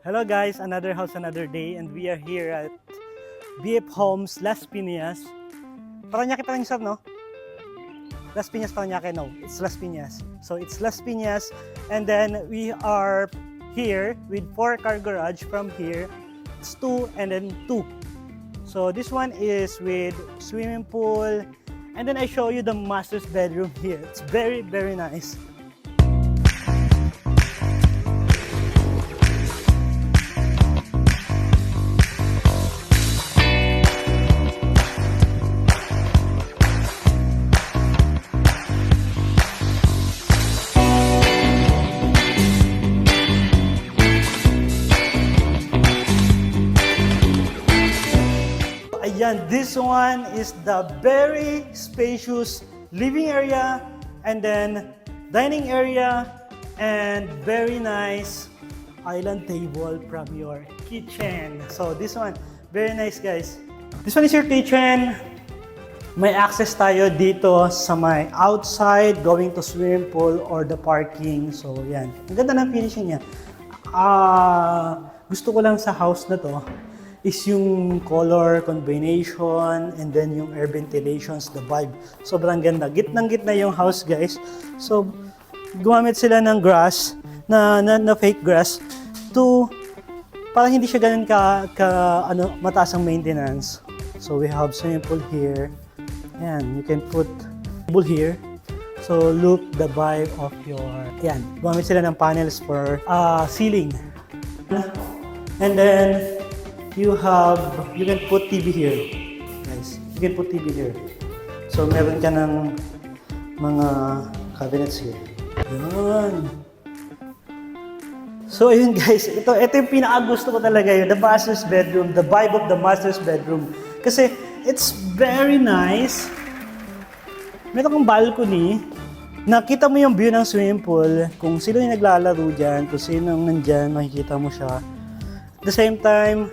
Hello guys, another house, another day, and we are here at BF Homes, Las Piñas. Parañaque pa rin sir, no? Las Piñas, Parañaque, no. It's Las Piñas. So it's Las Piñas, and then we are here with 4-car garage from here. It's 2 and then 2. So this one is with swimming pool, and then I show you the master's bedroom here. It's very, very nice. Ayan, this one is the very spacious living area and then dining area and very nice island table from your kitchen. So this one, very nice guys. This one is your kitchen. May access tayo dito sa may outside going to swimming pool or the parking. So yan, ang ganda ng finishing niya. Gusto ko lang sa house na to is yung color combination and then yung air ventilations, the vibe. Sobrang ganda. Gitnang-gitna yung house, guys. So, gumamit sila ng grass, na fake grass, para hindi siya ganun mataas ang maintenance. So, we have swimming pool here. Ayan, you can put pool here. So, look the vibe of your... Ayan, gumamit sila ng panels for ceiling. And then, you can put TV here. Guys, you can put TV here. So, meron ka ng mga cabinets here. Yan. So, ayun guys, ito yung pinakagusto ko talaga yun. The master's bedroom, the vibe of the master's bedroom. Kasi, it's very nice. Meron kang balcony. Nakita mo yung view ng swimming pool. Kung sino yung naglalaro dyan, kung sino nandyan, makikita mo siya. At the same time,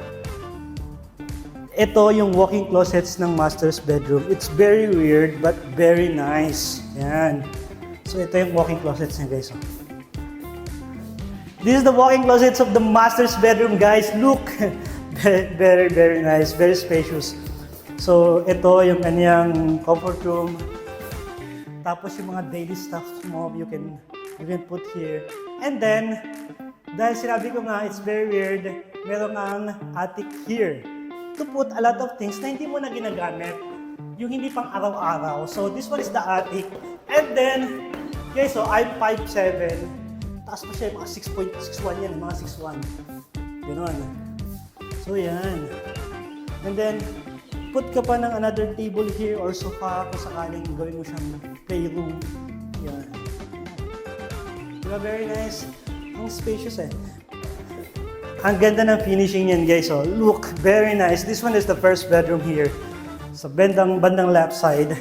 ito yung walk-in closets ng master's bedroom. It's very weird but very nice. Yan. So ito yung walk-in closets niya guys. This is the walk-in closets of the master's bedroom guys. Look! Very, very nice. Very spacious. So ito yung kanyang comfort room. Tapos yung mga daily stuff mo you can put here. And then, dahil sinabi ko nga it's very weird, meron ang attic here to put a lot of things na hindi mo na ginagamit, yung hindi pang araw-araw. So this one is the attic. And then, guys, so I'm 5'7". Taas pa siya, mga 6.61 yan, mga 6'1". Gano'n. So yan. And then, put ka pa ng another table here or sofa kung sakaling gawin mo siyang playroom. Yan. Diba, very nice. Ang spacious eh. Ang ganda ng finishing yan guys. So, look, very nice. This one is the first bedroom here. Sa bandang left side.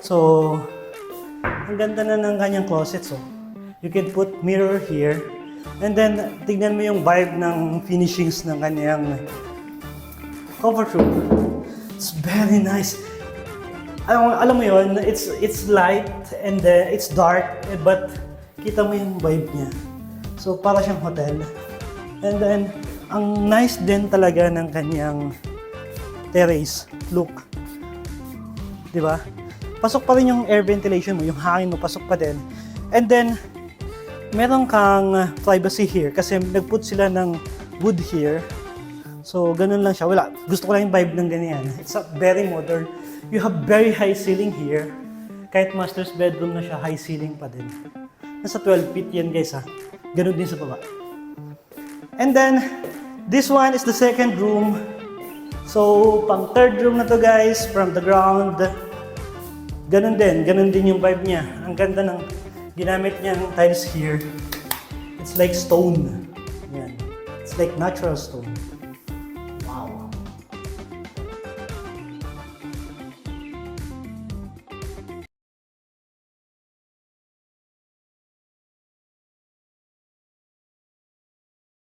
So, ang ganda na ng kanyang closet. So, you can put mirror here. And then, tignan mo yung vibe ng finishings ng kanyang comfort room. It's very nice. Alam mo yun, it's light and it's dark, but kita mo yung vibe niya. So, para siyang hotel. And then, ang nice din talaga ng kanyang terrace. Look. Diba? Pasok pa rin yung air ventilation mo, yung hangin mo, pasok pa din. And then, meron kang privacy here kasi nag-put sila ng wood here. So, ganun lang siya. Wala. Gusto ko lang yung vibe ng ganyan. It's very modern. You have very high ceiling here. Kahit master's bedroom na siya, high ceiling pa din. Nasa 12 feet yan guys ha. Ganun din sa baba. And then, this one is the second room. So, pang third room na to guys, from the ground. Ganun din yung vibe niya. Ang ganda ng ginamit niyang tiles here. It's like stone. Yan. It's like natural stone.